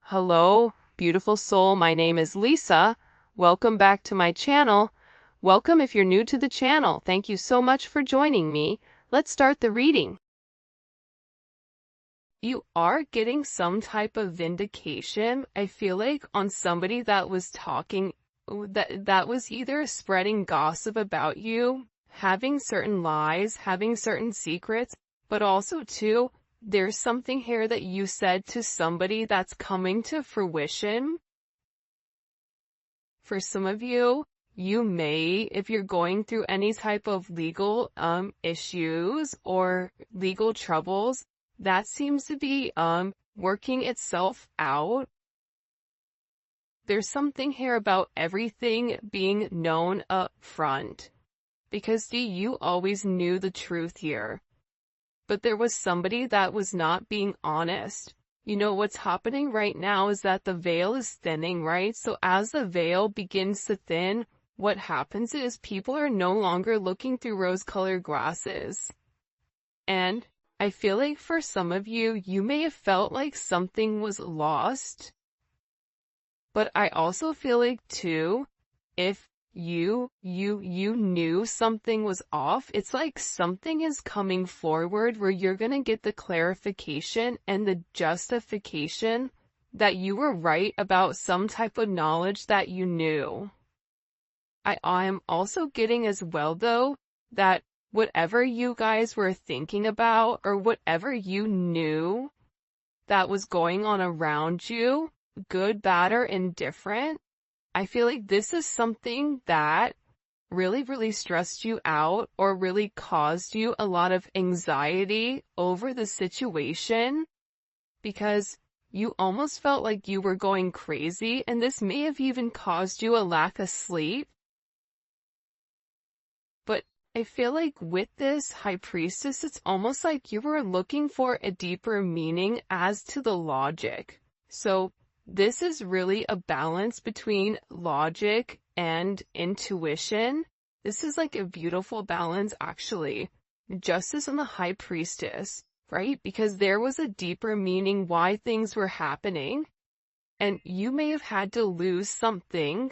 Hello, beautiful soul. My name is Lisa. Welcome back to my channel. Welcome if you're new to the channel. Thank you so much for joining me. Let's start the reading. You are getting some type of vindication, I feel like, on somebody that was talking, that was either spreading gossip about you, having certain lies, having certain secrets, but also too, there's something here that you said to somebody that's coming to fruition. For some of you, you may, if you're going through any type of legal issues or legal troubles, that seems to be working itself out. There's something here about everything being known up front. Because you always knew the truth here. But there was somebody that was not being honest. You know what's happening right now is that the veil is thinning, right? So as the veil begins to thin, what happens is people are no longer looking through rose-colored glasses. And I feel like for some of you, you may have felt like something was lost. But I also feel like too, if you knew something was off, it's like something is coming forward where you're gonna get the clarification and the justification that you were right about some type of knowledge that you knew. I am also getting as well though, that whatever you guys were thinking about or whatever you knew that was going on around you, good, bad, or indifferent, I feel like this is something that really stressed you out or really caused you a lot of anxiety over the situation because you almost felt like you were going crazy, and this may have even caused you a lack of sleep. But I feel like with this High Priestess, it's almost like you were looking for a deeper meaning as to the logic. So this is really a balance between logic and intuition. This is like a beautiful balance, actually. Justice and the High Priestess, right? Because there was a deeper meaning why things were happening. And you may have had to lose something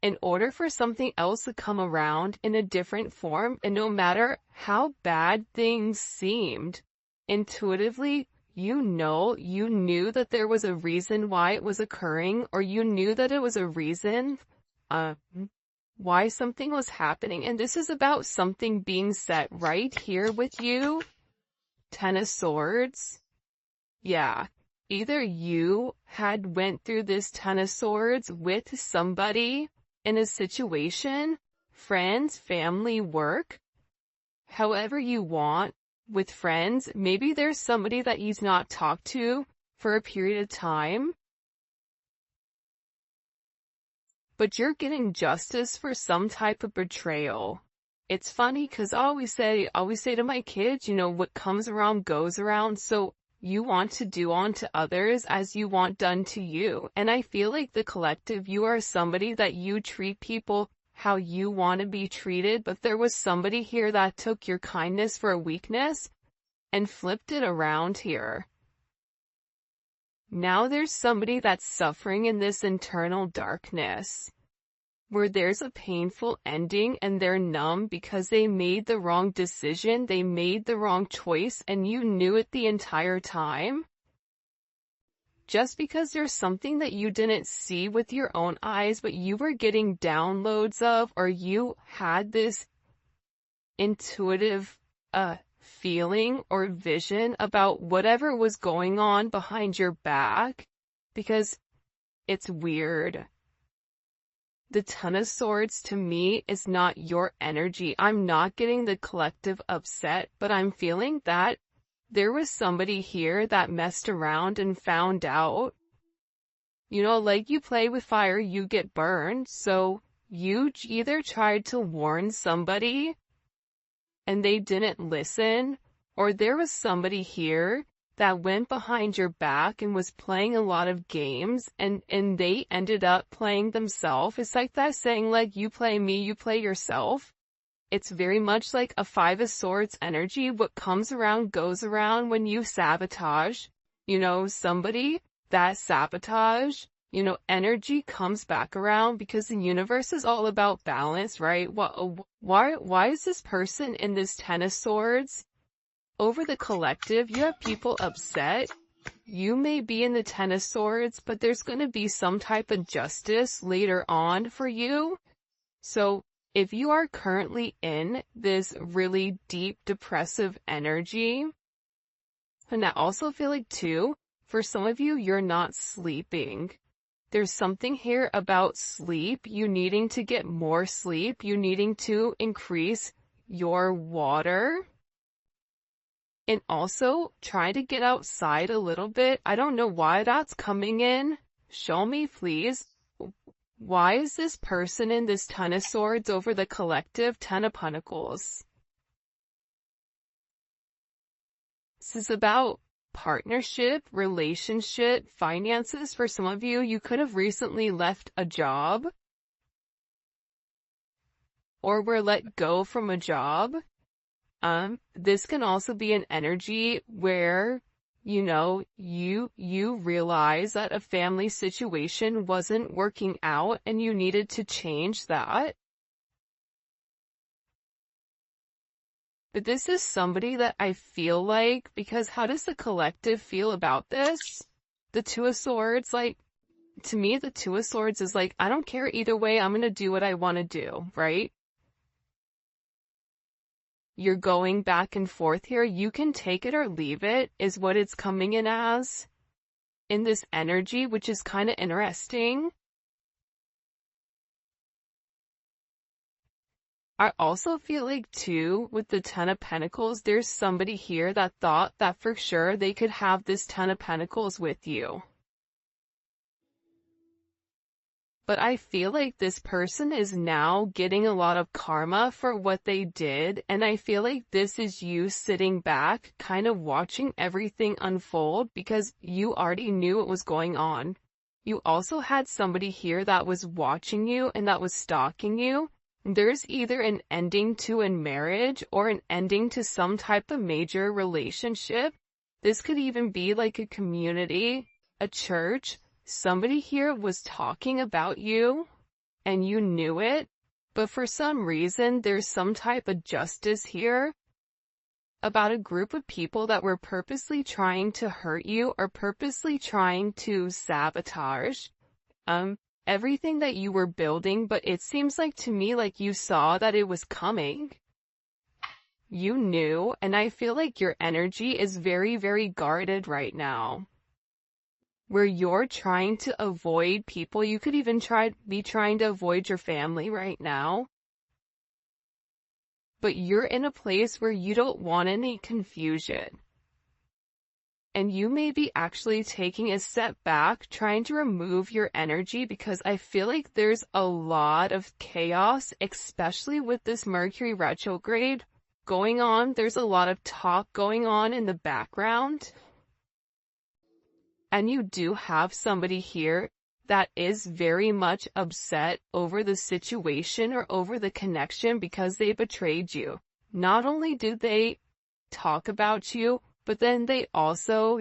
in order for something else to come around in a different form. And no matter how bad things seemed, intuitively, you knew that there was a reason why it was occurring, or you knew that it was a reason why something was happening. And this is about something being set right here with you. Ten of Swords. Yeah. Either you had went through this Ten of Swords with somebody in a situation, friends, family, work, however you want. With friends, maybe there's somebody that you've not talked to for a period of time, but you're getting justice for some type of betrayal. It's funny because I always say to my kids, what comes around goes around. So you want to do unto others as you want done to you. And I feel like the collective, you are somebody that you treat people how you want to be treated, but there was somebody here that took your kindness for a weakness and flipped it around here. Now there's somebody that's suffering in this internal darkness, where there's a painful ending and they're numb because they made the wrong decision, they made the wrong choice, and you knew it the entire time. Just because there's something that you didn't see with your own eyes, but you were getting downloads of, or you had this intuitive feeling or vision about whatever was going on behind your back, because it's weird. The Ten of Swords to me is not your energy. I'm not getting the collective upset, but I'm feeling that there was somebody here that messed around and found out. Like you play with fire, you get burned. So you either tried to warn somebody and they didn't listen, or there was somebody here that went behind your back and was playing a lot of games and they ended up playing themselves. It's like that saying, like, you play me, you play yourself. It's very much like a Five of Swords energy. What comes around goes around when you sabotage, somebody. that sabotage, energy comes back around because the universe is all about balance, right? Why is this person in this Ten of Swords? Over the collective, you have people upset. You may be in the Ten of Swords, but there's going to be some type of justice later on for you. So if you are currently in this really deep depressive energy, and I also feel like too, for some of you, you're not sleeping. There's something here about sleep, you needing to get more sleep, you needing to increase your water. And also, try to get outside a little bit. I don't know why that's coming in. Show me, please. Why is this person in this Ten of Swords over the collective Ten of Pentacles? This is about partnership, relationship, finances. For some of you, you could have recently left a job or were let go from a job. This can also be an energy where, you realize that a family situation wasn't working out and you needed to change that. But this is somebody that I feel like, because how does the collective feel about this? The Two of Swords, to me, the Two of Swords is I don't care either way, I'm gonna do what I want to do, right? You're going back and forth here. You can take it or leave it, is what it's coming in as. In this energy, which is kind of interesting. I also feel like too, with the Ten of Pentacles, there's somebody here that thought that for sure they could have this Ten of Pentacles with you. But I feel like this person is now getting a lot of karma for what they did, and I feel like this is you sitting back, kind of watching everything unfold because you already knew what was going on. You also had somebody here that was watching you and that was stalking you. There's either an ending to a marriage or an ending to some type of major relationship. This could even be like a community, a church. Somebody here was talking about you, and you knew it, but for some reason, there's some type of justice here about a group of people that were purposely trying to hurt you or purposely trying to sabotage everything that you were building, but it seems like to me like you saw that it was coming. You knew, and I feel like your energy is very, very guarded right now. Where you're trying to avoid people. You could even be trying to avoid your family right now. But you're in a place where you don't want any confusion. And you may be actually taking a step back, trying to remove your energy because I feel like there's a lot of chaos, especially with this Mercury retrograde going on. There's a lot of talk going on in the background. And you do have somebody here that is very much upset over the situation or over the connection because they betrayed you. Not only do they talk about you, but then they also,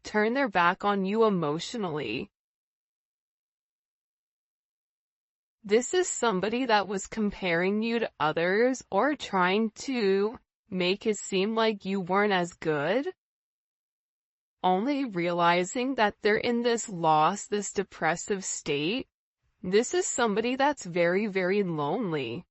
turn their back on you emotionally. This is somebody that was comparing you to others or trying to make it seem like you weren't as good. Only realizing that they're in this loss, this depressive state. This is somebody that's very, very lonely.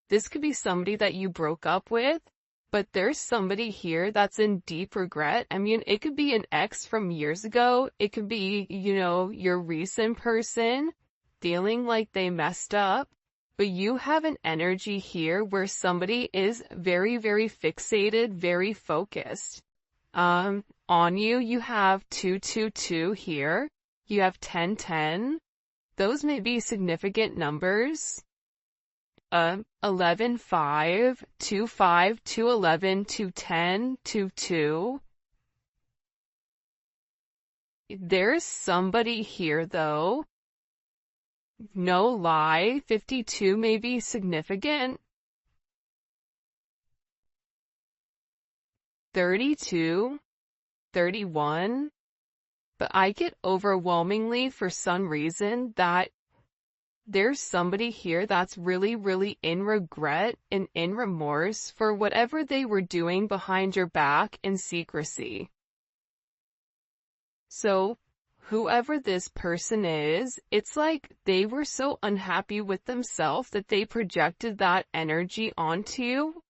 This could be somebody that you broke up with, but there's somebody here that's in deep regret. I mean, it could be an ex from years ago. It could be, your recent person feeling like they messed up. But you have an energy here where somebody is very, very fixated, very focused. On you, you have 222 here. You have 1010. Those may be significant numbers. 11, 5, 2, 5, 2, 11, 2, 10, 2, 2. There's somebody here though. No lie, 52 may be significant. 32, 31, But I get overwhelmingly for some reason that there's somebody here that's really, really in regret and in remorse for whatever they were doing behind your back in secrecy. So, whoever this person is, it's like they were so unhappy with themselves that they projected that energy onto you.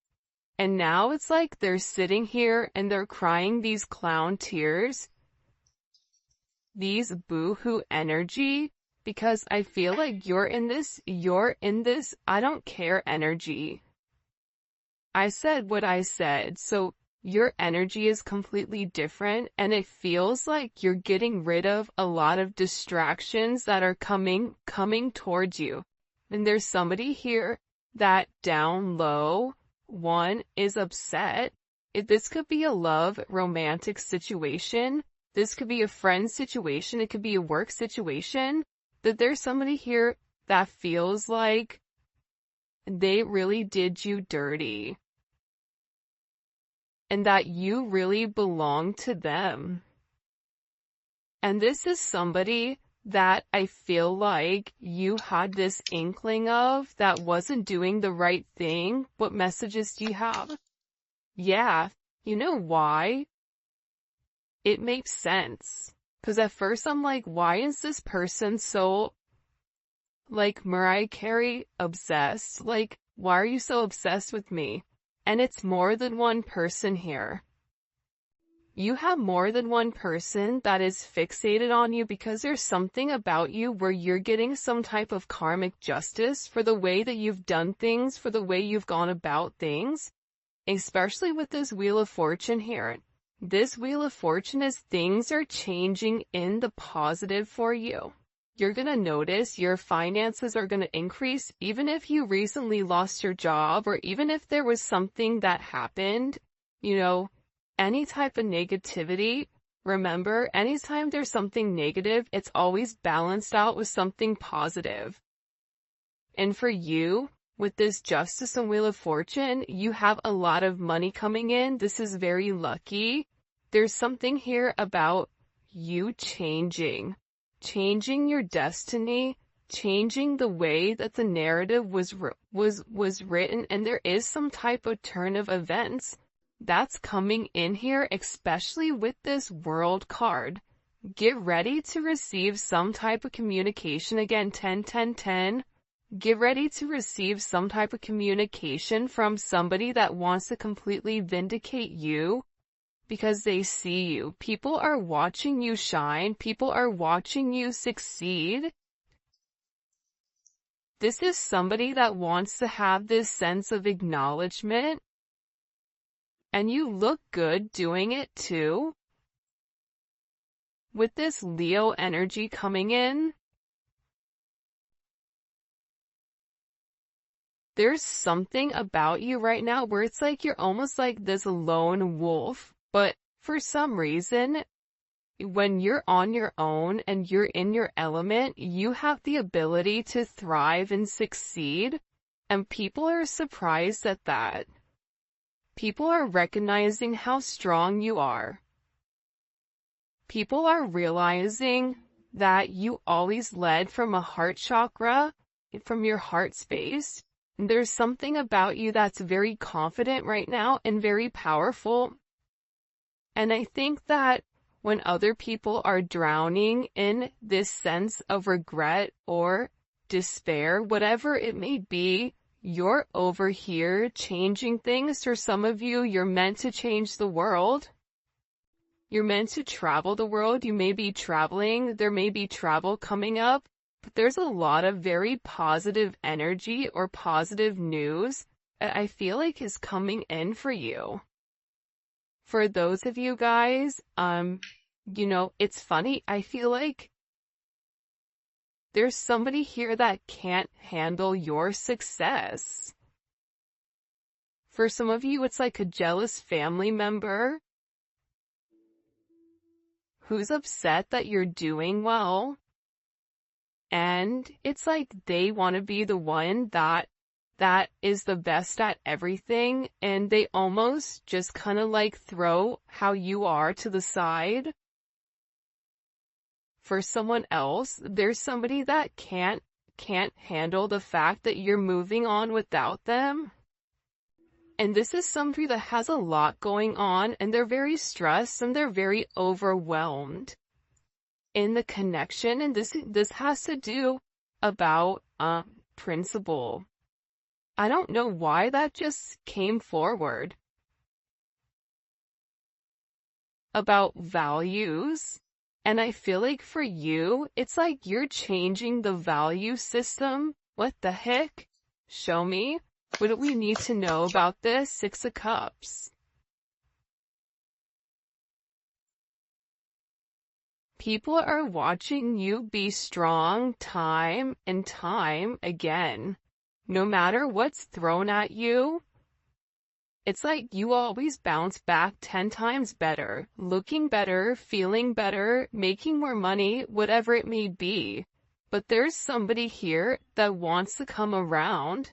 And now it's like they're sitting here and they're crying these clown tears, these boo-hoo energy, because I feel like you're in this, I don't care energy. I said what I said, so your energy is completely different, and it feels like you're getting rid of a lot of distractions that are coming towards you. And there's somebody here that down low, one, is upset. This could be a love, romantic situation. This could be a friend situation. It could be a work situation. That there's somebody here that feels like they really did you dirty. And that you really belong to them. And this is somebody that I feel like you had this inkling of that wasn't doing the right thing. What messages do you have? Yeah, you know why? It makes sense. Because at first I'm like, why is this person so, like, Mariah Carey obsessed? Like, why are you so obsessed with me? And it's more than one person here. You have more than one person that is fixated on you because there's something about you where you're getting some type of karmic justice for the way that you've done things, for the way you've gone about things, especially with this Wheel of Fortune here. This Wheel of Fortune is things are changing in the positive for you. You're going to notice your finances are going to increase even if you recently lost your job or even if there was something that happened, any type of negativity. Remember, anytime there's something negative, it's always balanced out with something positive. And for you, with this Justice and Wheel of Fortune, you have a lot of money coming in. This is very lucky. There's something here about you changing your destiny, changing the way that the narrative was written, and there is some type of turn of events that's coming in here, especially with this World card. Get ready to receive some type of communication. Again, 10, 10, 10. Get ready to receive some type of communication from somebody that wants to completely vindicate you because they see you. People are watching you shine. People are watching you succeed. This is somebody that wants to have this sense of acknowledgement. And you look good doing it too. With this Leo energy coming in, there's something about you right now where it's like you're almost like this lone wolf, but for some reason, when you're on your own and you're in your element, you have the ability to thrive and succeed, and people are surprised at that. People are recognizing how strong you are. People are realizing that you always led from a heart chakra, from your heart space. There's something about you that's very confident right now and very powerful. And I think that when other people are drowning in this sense of regret or despair, whatever it may be, you're over here changing things. For some of you, you're meant to change the world. You're meant to travel the world. You may be traveling. There may be travel coming up. But there's a lot of very positive energy or positive news that I feel like is coming in for you. For those of you guys, it's funny. I feel like there's somebody here that can't handle your success. For some of you, it's like a jealous family member who's upset that you're doing well. And it's like they want to be the one that is the best at everything, and they almost just kind of like throw how you are to the side. for someone else. There's somebody that can't handle the fact that you're moving on without them. And this is somebody that has a lot going on, and they're very stressed and they're very overwhelmed in the connection. And this has to do about principle. I don't know why that just came forward. About values. And I feel like for you, it's like you're changing the value system. What the heck? Show me. What do we need to know about this? Six of Cups. People are watching you be strong time and time again. No matter what's thrown at you, it's like you always bounce back 10 times better, looking better, feeling better, making more money, whatever it may be. But there's somebody here that wants to come around,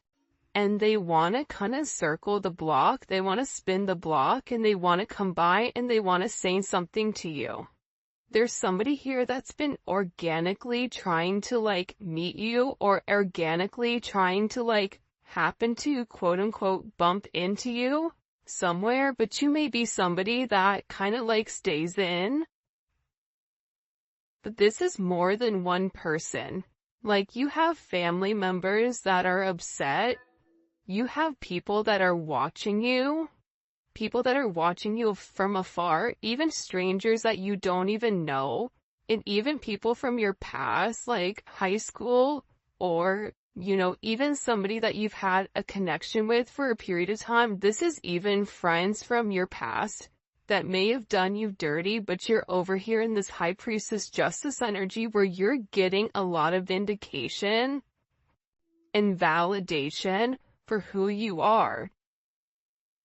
and they want to kind of circle the block, they want to spin the block, and they want to come by and they want to say something to you. There's somebody here that's been organically trying to like meet you, or organically trying to like happen to quote unquote bump into you somewhere, but you may be somebody that kind of like stays in. But this is more than one person. Like you have family members that are upset. You have people that are watching you. People that are watching you from afar, even strangers that you don't even know, and even people from your past, like high school, or, you know, even somebody that you've had a connection with for a period of time. This is even friends from your past that may have done you dirty, but you're over here in this High Priestess Justice energy where you're getting a lot of vindication and validation for who you are.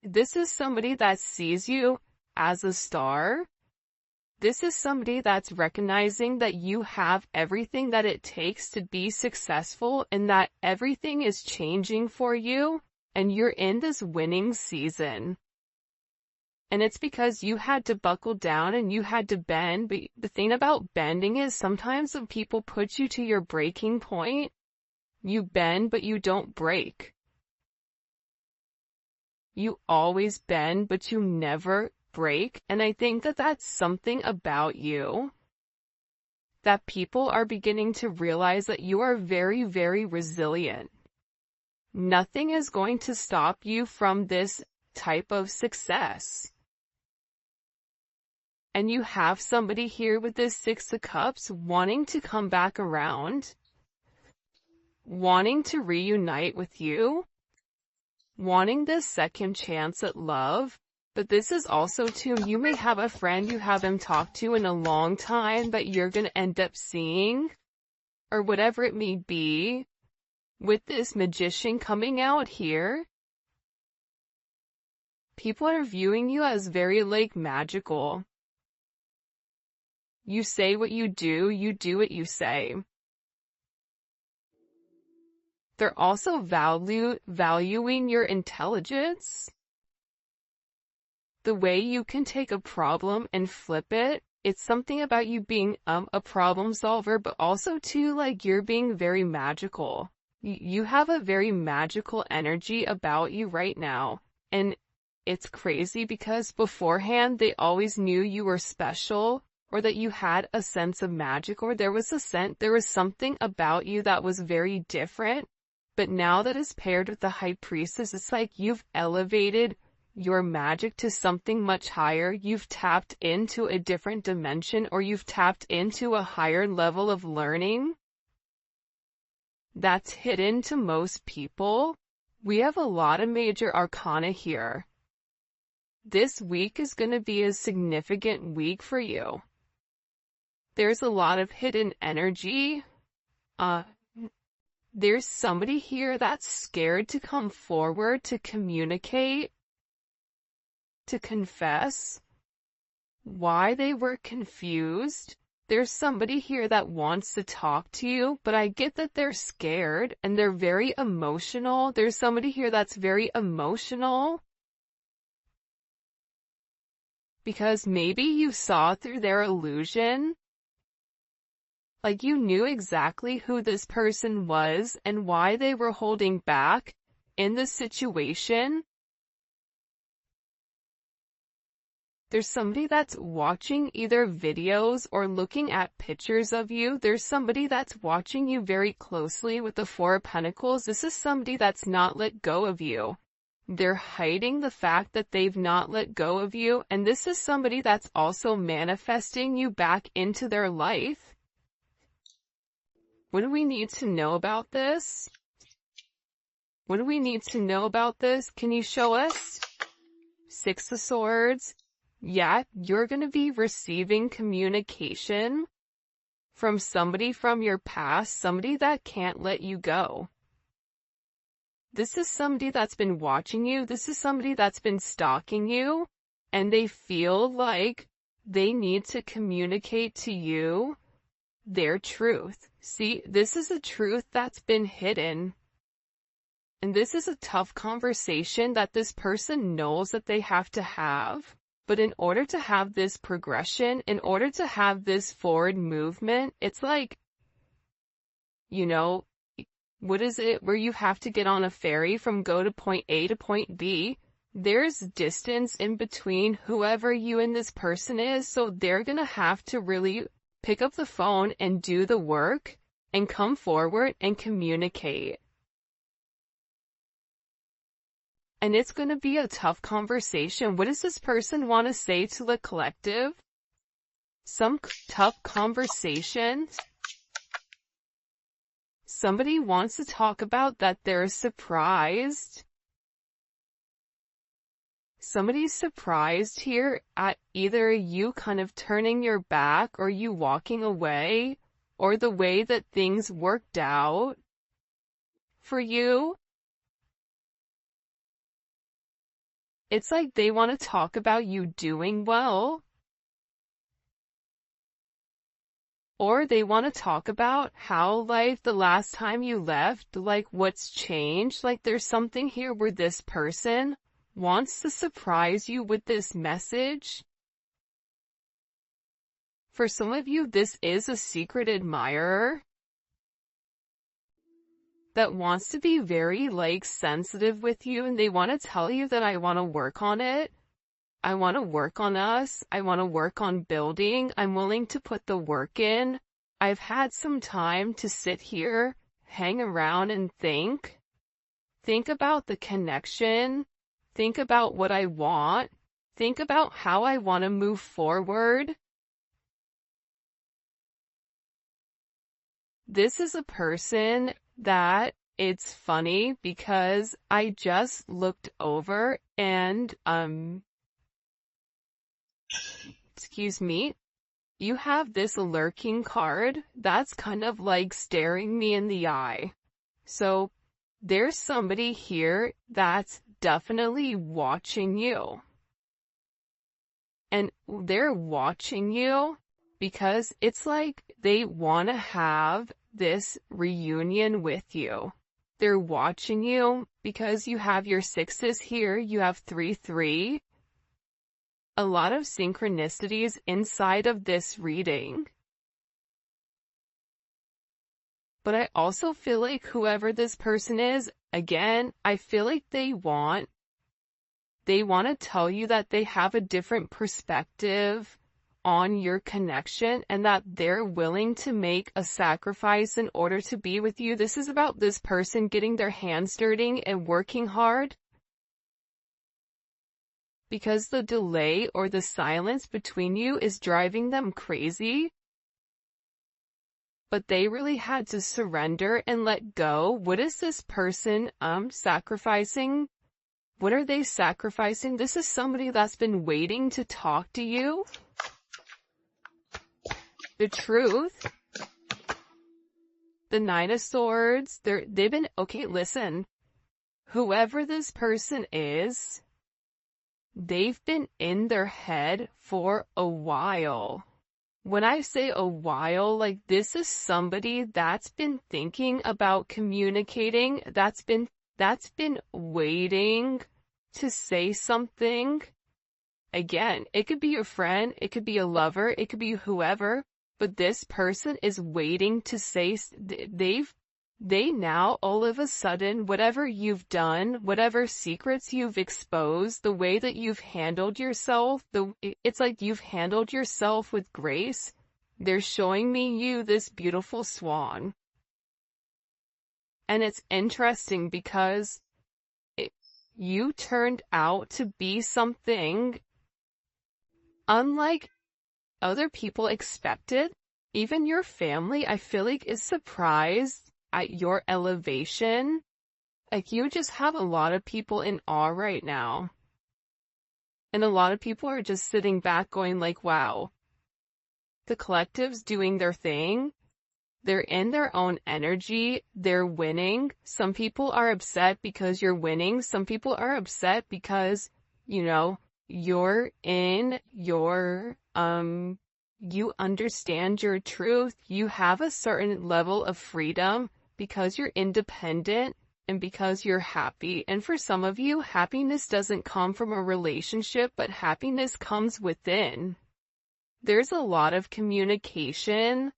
This is somebody that sees you as a star. This is somebody that's recognizing that you have everything that it takes to be successful, and that everything is changing for you, and you're in this winning season. And it's because you had to buckle down and you had to bend. But the thing about bending is sometimes when people put you to your breaking point, you bend but you don't break. You always bend, but you never break. And I think that that's something about you that people are beginning to realize, that you are very, very resilient. Nothing is going to stop you from this type of success. And you have somebody here with this Six of Cups wanting to come back around, wanting to reunite with you, wanting this second chance at love. But this is also too, you may have a friend you haven't talked to in a long time that you're going to end up seeing, or whatever it may be, with this Magician coming out here. People are viewing you as very like magical. You say what you do what you say. They're also valuing your intelligence. The way you can take a problem and flip it. It's something about you being a problem solver, but also too, like, you're being very magical. You have a very magical energy about you right now. And it's crazy because beforehand they always knew you were special, or that you had a sense of magic, or there was something about you that was very different. But now that is paired with the High Priestess, it's like you've elevated your magic to something much higher. You've tapped into a different dimension, or you've tapped into a higher level of learning that's hidden to most people. We have a lot of major arcana here. This week is going to be a significant week for you. There's a lot of hidden energy. There's somebody here that's scared to come forward, to communicate, to confess why they were confused. There's somebody here that wants to talk to you, but I get that they're scared and they're very emotional. There's somebody here that's very emotional because maybe you saw through their illusion. Like you knew exactly who this person was and why they were holding back in the situation. There's somebody that's watching either videos or looking at pictures of you. There's somebody that's watching you very closely with the Four of Pentacles. This is somebody that's not let go of you. They're hiding the fact that they've not let go of you. And this is somebody that's also manifesting you back into their life. What do we need to know about this? What do we need to know about this? Can you show us? Six of Swords. Yeah, you're going to be receiving communication from somebody from your past, somebody that can't let you go. This is somebody that's been watching you. This is somebody that's been stalking you, and they feel like they need to communicate to you their truth. See, this is a truth that's been hidden. And this is a tough conversation that this person knows that they have to have. But in order to have this progression, in order to have this forward movement, it's like, you know, what is it where you have to get on a ferry from go to point A to point B? There's distance in between whoever you and this person is, so they're gonna have to really pick up the phone and do the work and come forward and communicate. And it's going to be a tough conversation. What does this person want to say to the collective? Some tough conversation. Somebody wants to talk about that they're surprised. Somebody's surprised here at either you kind of turning your back or you walking away or the way that things worked out for you. It's like they want to talk about you doing well. Or they want to talk about how, like, the last time you left, like, what's changed. Like, there's something here where this person wants to surprise you with this message. For some of you, this is a secret admirer that wants to be very, like, sensitive with you, and they want to tell you that I want to work on it. I want to work on us. I want to work on building. I'm willing to put the work in. I've had some time to sit here, hang around and think. Think about the connection. Think about what I want. Think about how I want to move forward. This is a person that it's funny because I just looked over and, excuse me, you have this lurking card that's kind of like staring me in the eye. So there's somebody here that's definitely watching you. And they're watching you because it's like they want to have this reunion with you. They're watching you because you have your sixes here, you have 3-3. A lot of synchronicities inside of this reading. But I also feel like whoever this person is, again, I feel like they want to tell you that they have a different perspective on your connection and that they're willing to make a sacrifice in order to be with you. This is about this person getting their hands dirty and working hard. Because the delay or the silence between you is driving them crazy. But they really had to surrender and let go. What is this person sacrificing? What are they sacrificing? This is somebody that's been waiting to talk to you. The truth. The Nine of Swords. They've been, okay, listen. Whoever this person is, they've been in their head for a while. When I say a while, like this is somebody that's been thinking about communicating, that's been waiting to say something. Again, it could be your friend, it could be a lover, it could be whoever, but this person is waiting to say, they now, all of a sudden, whatever you've done, whatever secrets you've exposed, the way that you've handled yourself, it's like you've handled yourself with grace. They're showing me you this beautiful swan. And it's interesting because you turned out to be something unlike other people expected. Even your family, I feel like, is surprised at your elevation. Like, you just have a lot of people in awe right now. And a lot of people are just sitting back going like, wow. The collective's doing their thing. They're in their own energy. They're winning. Some people are upset because you're winning. Some people are upset because, you're in your, you understand your truth. You have a certain level of freedom because you're independent and because you're happy. And for some of you, happiness doesn't come from a relationship, but happiness comes within. There's a lot of communication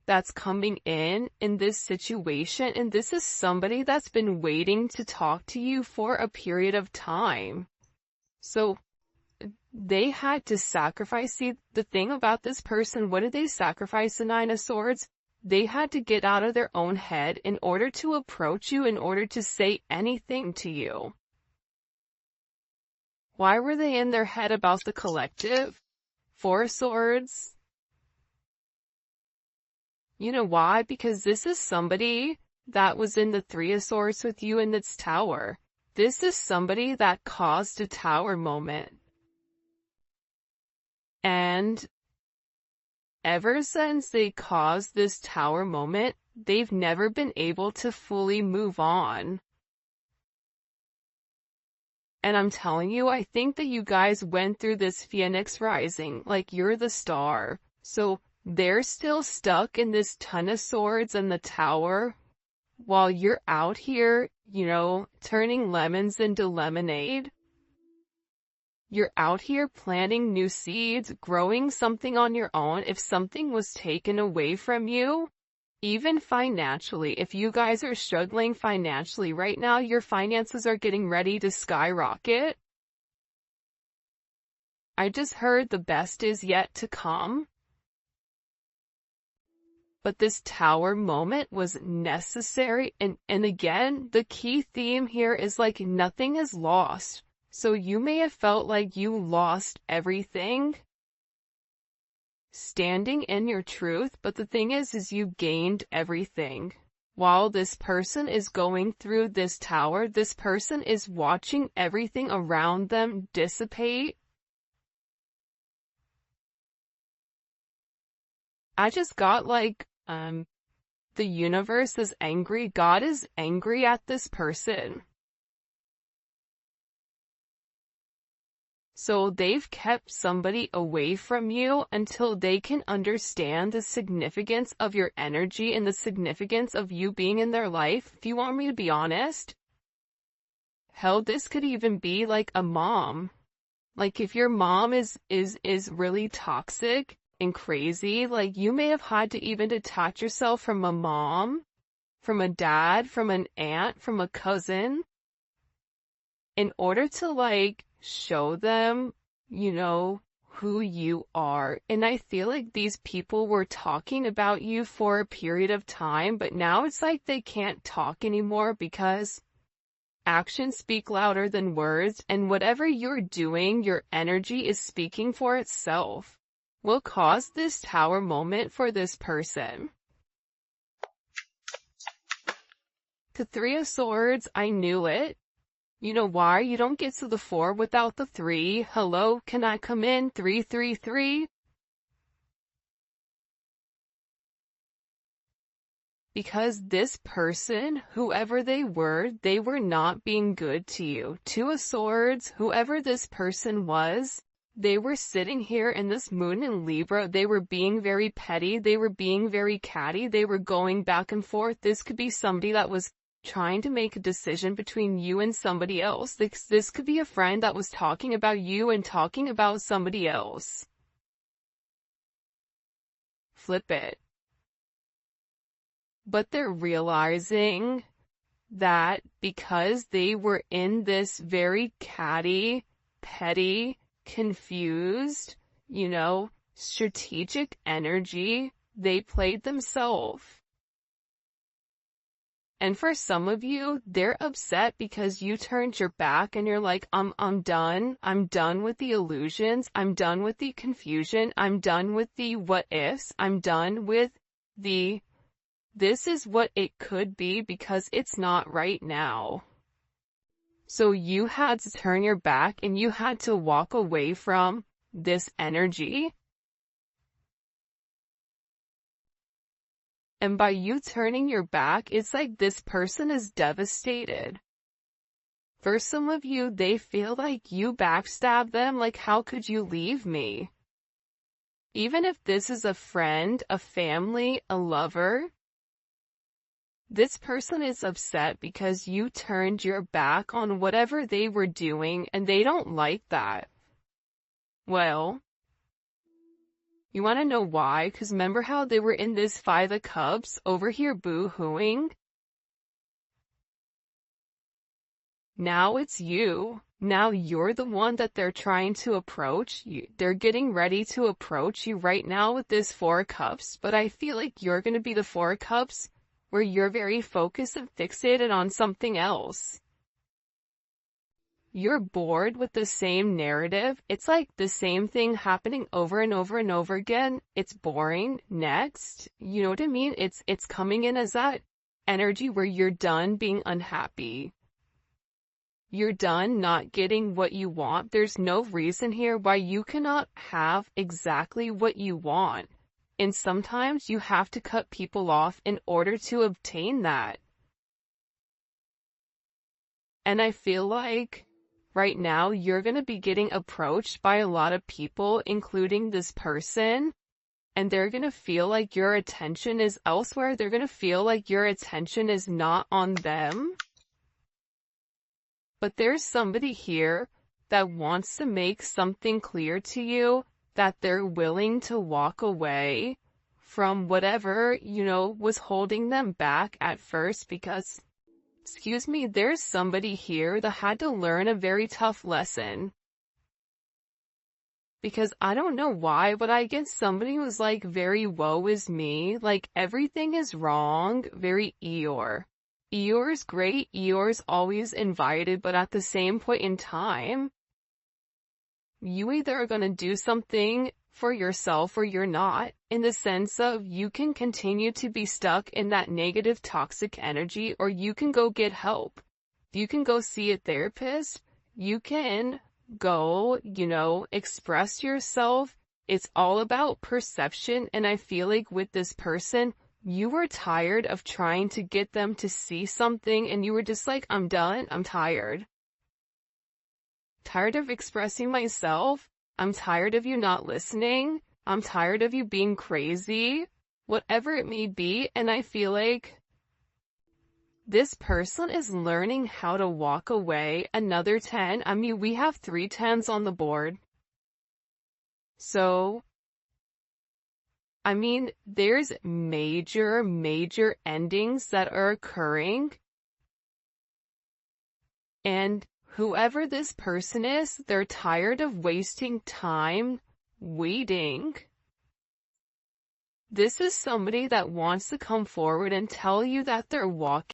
that's coming in this situation, and this is somebody that's been waiting to talk to you for a period of time. So they had to sacrifice. See, the thing about this person, what did they sacrifice? The Nine of Swords? They had to get out of their own head in order to approach you, in order to say anything to you. Why were they in their head about the collective? Four of Swords. You know why? Because this is somebody that was in the Three of Swords with you in this tower. This is somebody that caused a tower moment. And ever since they caused this tower moment, they've never been able to fully move on. And I'm telling you, I think that you guys went through this Phoenix rising, like you're the star. So they're still stuck in this Ton of Swords and the tower, while you're out here, turning lemons into lemonade. You're out here planting new seeds, growing something on your own. If something was taken away from you, even financially, if you guys are struggling financially right now, your finances are getting ready to skyrocket. I just heard the best is yet to come. But this tower moment was necessary, and again, the key theme here is like nothing is lost. So you may have felt like you lost everything standing in your truth, but the thing is you gained everything. While this person is going through this tower, this person is watching everything around them dissipate. I just got like, the universe is angry. God is angry at this person. So they've kept somebody away from you until they can understand the significance of your energy and the significance of you being in their life. If you want me to be honest, hell, this could even be like a mom. Like if your mom is really toxic and crazy, like you may have had to even detach yourself from a mom, from a dad, from an aunt, from a cousin, in order to like show them, who you are. And I feel like these people were talking about you for a period of time, but now it's like they can't talk anymore because actions speak louder than words, and whatever you're doing, your energy is speaking for itself. Will cause this tower moment for this person. The Three of Swords, I knew it. You know why? You don't get to the 4 without the 3. Hello, can I come in? 333. Because this person, whoever they were not being good to you. 2 of Swords, whoever this person was, they were sitting here in this moon in Libra. They were being very petty. They were being very catty. They were going back and forth. This could be somebody that was trying to make a decision between you and somebody else. This could be a friend that was talking about you and talking about somebody else. flip it. But they're realizing that because they were in this very catty, petty, confused, strategic energy, they played themselves. And for some of you, they're upset because you turned your back and you're like, I'm done. I'm done with the illusions. I'm done with the confusion. I'm done with the what ifs. I'm done with this is what it could be because it's not right now. So you had to turn your back and you had to walk away from this energy. And by you turning your back, it's like this person is devastated. For some of you, they feel like you backstabbed them, like how could you leave me? Even if this is a friend, a family, a lover, this person is upset because you turned your back on whatever they were doing and they don't like that. Well, you want to know why? Because remember how they were in this Five of Cups over here boo-hooing? Now it's you. Now you're the one that they're trying to approach. They're getting ready to approach you right now with this Four of Cups, but I feel like you're going to be the Four of Cups where you're very focused and fixated on something else. You're bored with the same narrative. It's like the same thing happening over and over and over again. It's boring. Next. You know what I mean? It's coming in as that energy where you're done being unhappy. You're done not getting what you want. There's no reason here why you cannot have exactly what you want. And sometimes you have to cut people off in order to obtain that. And I feel like right now, you're going to be getting approached by a lot of people, including this person, and they're going to feel like your attention is elsewhere. They're going to feel like your attention is not on them. But there's somebody here that wants to make something clear to you, that they're willing to walk away from whatever, was holding them back at first because excuse me, there's somebody here that had to learn a very tough lesson. Because I don't know why, but I get somebody who's like very woe is me, like everything is wrong, very Eeyore. Eeyore's great, Eeyore's always invited, but at the same point in time, you either are going to do something for yourself or you're not, in the sense of you can continue to be stuck in that negative toxic energy, or you can go get help. You can go see a therapist. You can go, express yourself. It's all about perception. And I feel like with this person, you were tired of trying to get them to see something and you were just like, I'm done. I'm tired. Tired of expressing myself. I'm tired of you not listening. I'm tired of you being crazy. Whatever it may be. And I feel like this person is learning how to walk away. Another 10. I mean, we have 3 10s on the board. So, I mean, there's major endings that are occurring. And whoever this person is, they're tired of wasting time waiting. This is somebody that wants to come forward and tell you that they're walking